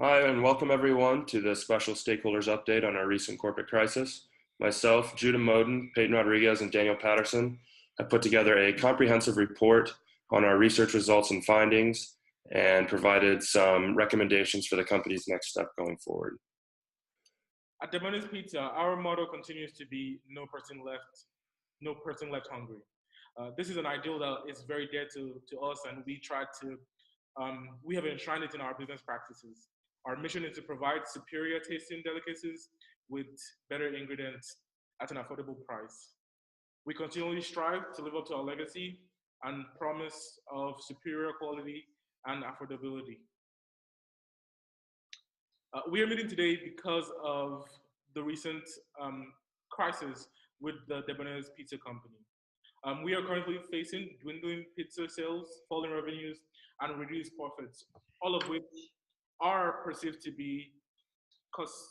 Hi, and welcome everyone to the special stakeholders update on our recent corporate crisis. Myself, Judah Moden, Peyton Rodriguez, and Daniel Patterson have put together a comprehensive report on our research results and findings and provided some recommendations for the company's next step going forward. At Debonair's Pizza, our motto continues to be no person left hungry. This is an ideal that is very dear to us, and we have enshrined it in our business practices. Our mission is to provide superior tasting delicacies with better ingredients at an affordable price. We continually strive to live up to our legacy and promise of superior quality and affordability. We are meeting today because of the recent crisis with the Debonair's Pizza Company. We are currently facing dwindling pizza sales, falling revenues, and reduced profits, all of which are perceived to be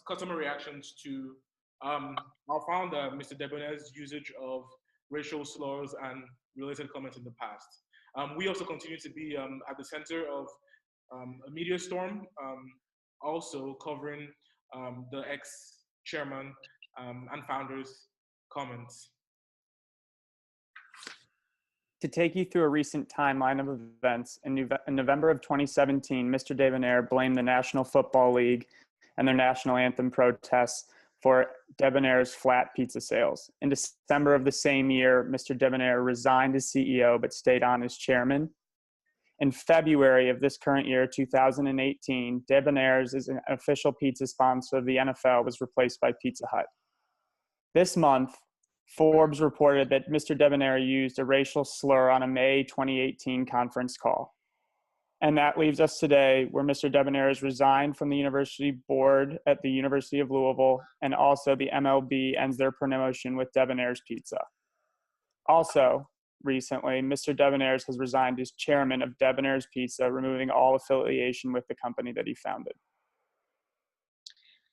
customer reactions to our founder, Mr. Debonair's usage of racial slurs and related comments in the past. We also continue to be at the center of a media storm, also covering the ex-chairman and founder's comments. To take you through a recent timeline of events, in November of 2017, Mr. Debonair blamed the National Football League and their national anthem protests for Debonair's flat pizza sales. In December of the same year, Mr. Debonair resigned as CEO but stayed on as chairman. In February of this current year, 2018, Debonair's as an official pizza sponsor of the NFL was replaced by Pizza Hut. This month, Forbes reported that Mr. Debonair used a racial slur on a May 2018 conference call. And that leaves us today where Mr. Debonair has resigned from the university board at the University of Louisville, and also the MLB ends their promotion with Debonair's Pizza. Also, recently, Mr. Debonair has resigned as chairman of Debonair's Pizza, removing all affiliation with the company that he founded.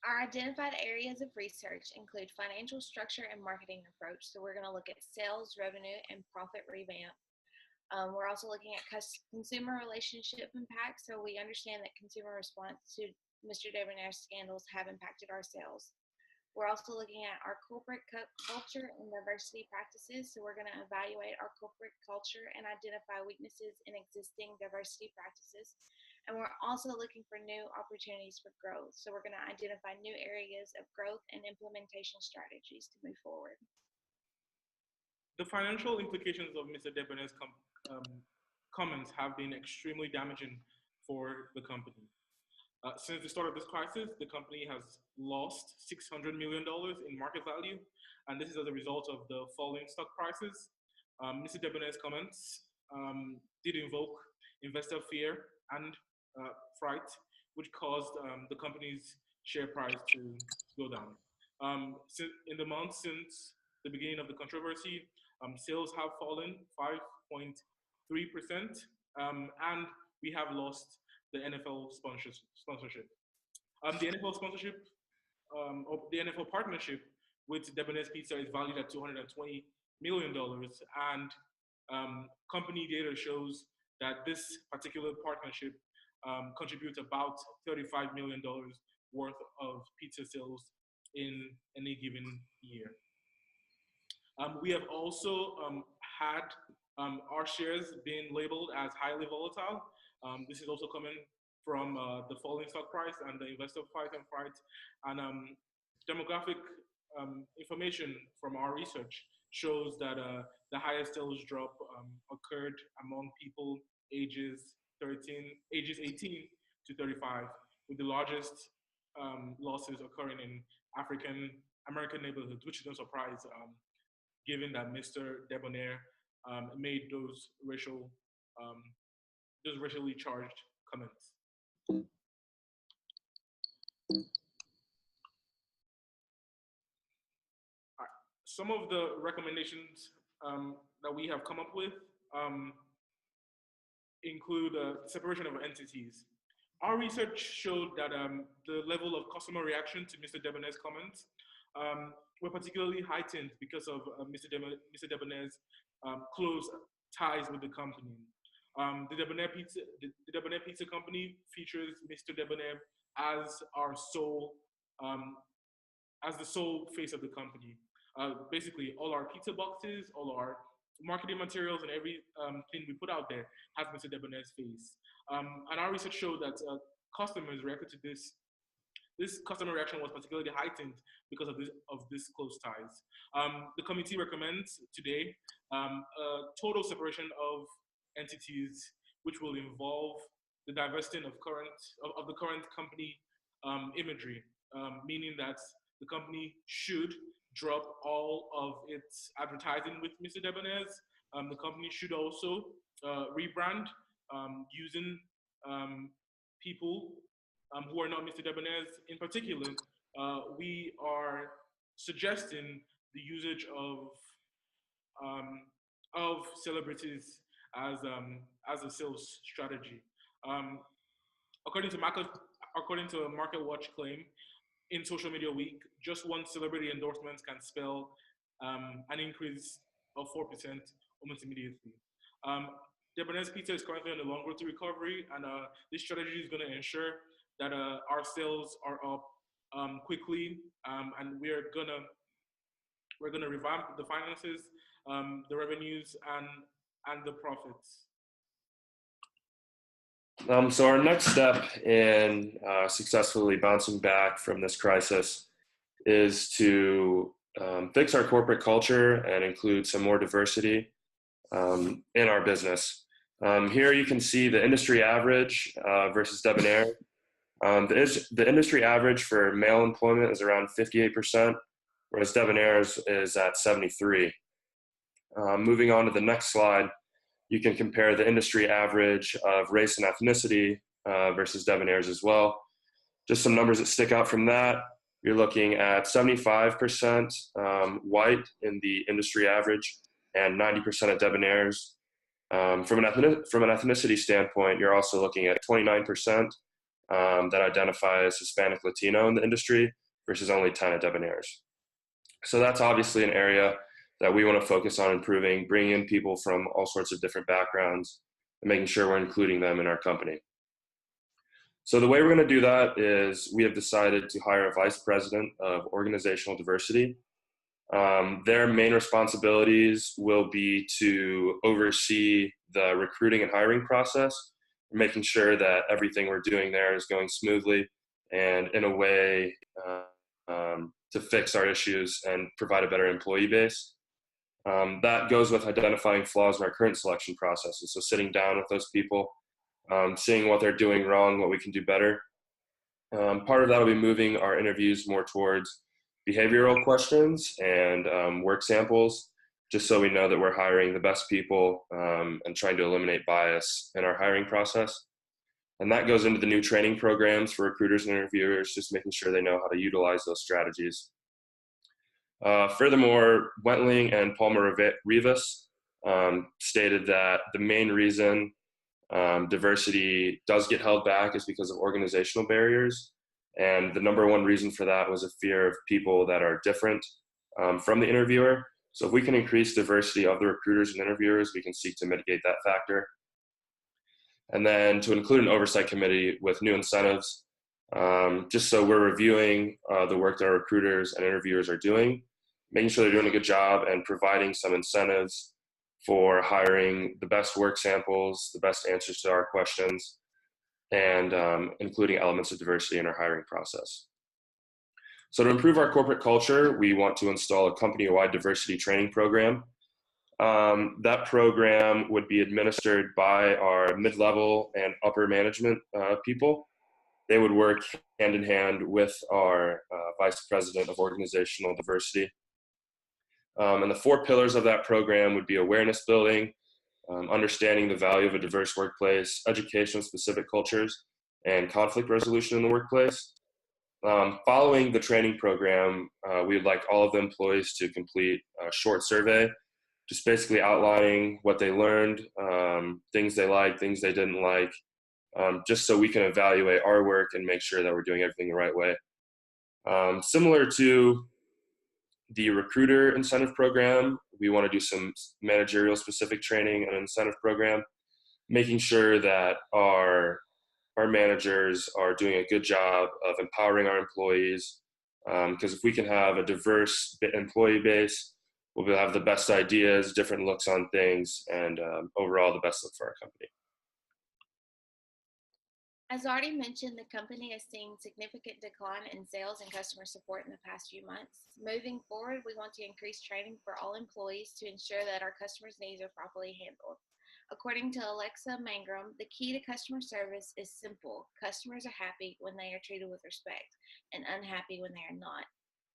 Our identified areas of research include financial structure and marketing approach. So we're going to look at sales, revenue, and profit revamp. We're also looking at consumer relationship impact. So we understand that consumer response to Mr. Debonair's scandals have impacted our sales. We're also looking at our corporate culture and diversity practices. So we're going to evaluate our corporate culture and identify weaknesses in existing diversity practices. And we're also looking for new opportunities for growth. So we're going to identify new areas of growth and implementation strategies to move forward. The financial implications of Mr. Debonair's comments have been extremely damaging for the company. Since the start of this crisis, the company has lost $600 million in market value, and this is as a result of the falling stock prices. Mr. Debonair's comments did invoke investor fear and fright, which caused the company's share price to go down. In the months since the beginning of the controversy, sales have fallen 5.3%, and we have lost the NFL sponsorship. The NFL sponsorship, or the NFL partnership with Debonair's Pizza is valued at $220 million, and company data shows that this particular partnership contributes about $35 million worth of pizza sales in any given year. We have also had our shares being labeled as highly volatile. This is also coming from the falling stock price and the investor fight and fright. And demographic information from our research shows that the highest sales drop occurred among people ages 18 to 35, with the largest losses occurring in African American neighborhoods, which is no surprise, given that Mr. Debonair made those racially charged comments. Some of the recommendations that we have come up with include separation of entities. Our research showed that the level of customer reaction to Mr. Debonair's comments were particularly heightened because of Mr. Debonair's close ties with the company. The Debonair Pizza Company features Mr. Debonair as our sole, as the sole face of the company. Basically, all our pizza boxes, all our marketing materials, and every thing we put out there has Mr. Debonair's face. And our research showed that customers reacted to this. This customer reaction was particularly heightened because of this close ties. The committee recommends today a total separation of entities, which will involve the divesting of the current company imagery, meaning that the company should drop all of its advertising with Mr. Debonair's. The company should also rebrand using people who are not Mr. Debonair's. In particular, we are suggesting the usage of celebrities as a sales strategy. Um, according to a Market Watch claim, in Social Media Week, just one celebrity endorsement can spell an increase of 4% almost immediately. Debonair's Pizza is currently on the long road to recovery, and this strategy is going to ensure that our sales are up quickly, and we're gonna revamp the finances, the revenues, and the profits. So our next step in successfully bouncing back from this crisis is to fix our corporate culture and include some more diversity in our business. Here you can see the industry average versus Debonair. The industry average for male employment is around 58%, whereas Debonair's is at 73%. Moving on to the next slide, you can compare the industry average of race and ethnicity versus Debonair's as well. Just some numbers that stick out from that. You're looking at 75% white in the industry average and 90% at Debonair's. From an ethnicity standpoint, you're also looking at 29% that identify as Hispanic Latino in the industry versus only 10 at Debonair's. So that's obviously an area that we want to focus on improving, bringing in people from all sorts of different backgrounds and making sure we're including them in our company. So the way we're going to do that is we have decided to hire a vice president of organizational diversity. Their main responsibilities will be to oversee the recruiting and hiring process, making sure that everything we're doing there is going smoothly and in a way to fix our issues and provide a better employee base. That goes with identifying flaws in our current selection processes. So sitting down with those people, seeing what they're doing wrong, what we can do better. Part of that will be moving our interviews more towards behavioral questions and work samples, just so we know that we're hiring the best people and trying to eliminate bias in our hiring process. And that goes into the new training programs for recruiters and interviewers, just making sure they know how to utilize those strategies. Furthermore, Wentling and Palmer Rivas stated that the main reason diversity does get held back is because of organizational barriers. And the number one reason for that was a fear of people that are different from the interviewer. So if we can increase diversity of the recruiters and interviewers, we can seek to mitigate that factor. And then to include an oversight committee with new incentives, just so we're reviewing the work that our recruiters and interviewers are doing, making sure they're doing a good job and providing some incentives for hiring the best work samples, the best answers to our questions, and including elements of diversity in our hiring process. So to improve our corporate culture, we want to install a company-wide diversity training program. That program would be administered by our mid-level and upper management people. They would work hand in hand with our vice president of organizational diversity. And the 4 pillars of that program would be awareness building, understanding the value of a diverse workplace, education of specific cultures, and conflict resolution in the workplace. Following the training program, we'd like all of the employees to complete a short survey, just basically outlining what they learned, things they liked, things they didn't like, just so we can evaluate our work and make sure that we're doing everything the right way. Similar to the recruiter incentive program, we want to do some managerial specific training and incentive program, making sure that our our managers are doing a good job of empowering our employees. Because if we can have a diverse employee base, we'll have the best ideas, different looks on things, and overall the best look for our company. As already mentioned, the company has seen significant decline in sales and customer support in the past few months. Moving forward, we want to increase training for all employees to ensure that our customers' needs are properly handled. According to Alexa Mangrum, the key to customer service is simple. Customers are happy when they are treated with respect and unhappy when they are not.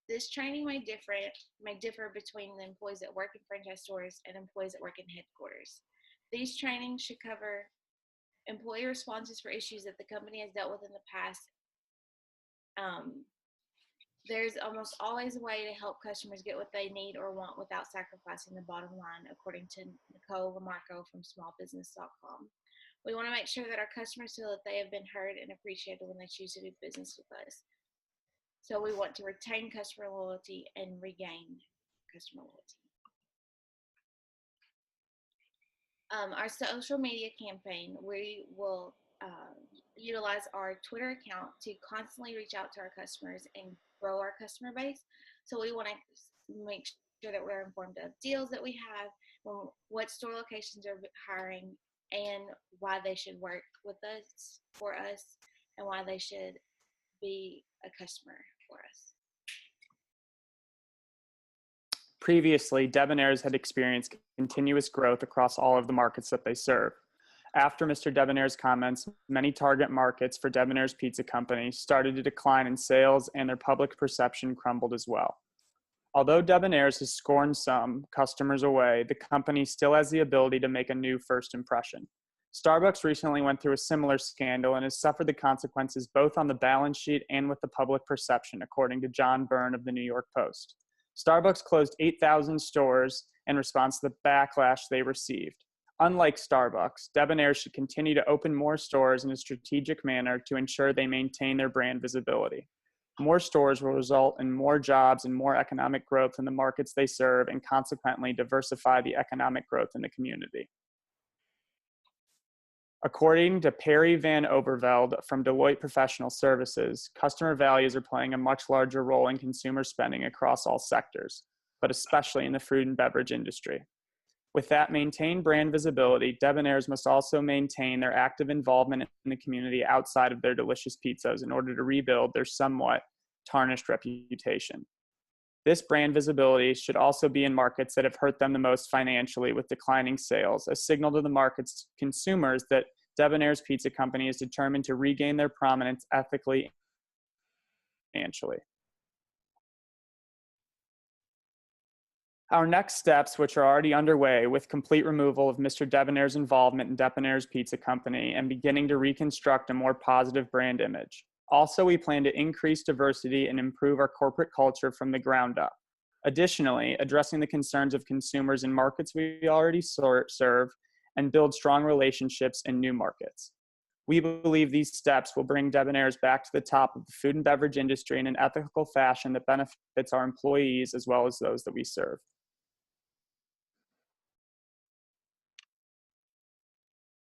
This training may differ between the employees that work in franchise stores and employees that work in headquarters. These trainings should cover employee responses for issues that the company has dealt with in the past. There's almost always a way to help customers get what they need or want without sacrificing the bottom line, according to Nicole Lamarco from smallbusiness.com. We want to make sure that our customers feel that they have been heard and appreciated when they choose to do business with us. So we want to retain customer loyalty and regain customer loyalty. Our social media campaign, we will utilize our Twitter account to constantly reach out to our customers and grow our customer base. So we want to make sure that we're informed of deals that we have, what store locations are hiring, and why they should work with us, for us, and why they should be a customer for us. Previously, Debonair's had experienced continuous growth across all of the markets that they serve. After Mr. Debonair's comments, many target markets for Debonair's Pizza Company started to decline in sales, and their public perception crumbled as well. Although Debonair's has scorned some customers away, the company still has the ability to make a new first impression. Starbucks recently went through a similar scandal and has suffered the consequences both on the balance sheet and with the public perception, according to John Byrne of the New York Post. Starbucks closed 8,000 stores in response to the backlash they received. Unlike Starbucks, Debonair should continue to open more stores in a strategic manner to ensure they maintain their brand visibility. More stores will result in more jobs and more economic growth in the markets they serve, and consequently diversify the economic growth in the community. According to Perry Van Overveld from Deloitte Professional Services, customer values are playing a much larger role in consumer spending across all sectors, but especially in the food and beverage industry. With that maintained brand visibility, Debonair's must also maintain their active involvement in the community outside of their delicious pizzas in order to rebuild their somewhat tarnished reputation. This brand visibility should also be in markets that have hurt them the most financially with declining sales, a signal to the market's consumers that Debonair's Pizza Company is determined to regain their prominence ethically and financially. Our next steps, which are already underway with complete removal of Mr. Debonair's involvement in Debonair's Pizza Company and beginning to reconstruct a more positive brand image. Also, we plan to increase diversity and improve our corporate culture from the ground up. Additionally, addressing the concerns of consumers in markets we already serve and build strong relationships in new markets. We believe these steps will bring Debonair's back to the top of the food and beverage industry in an ethical fashion that benefits our employees as well as those that we serve.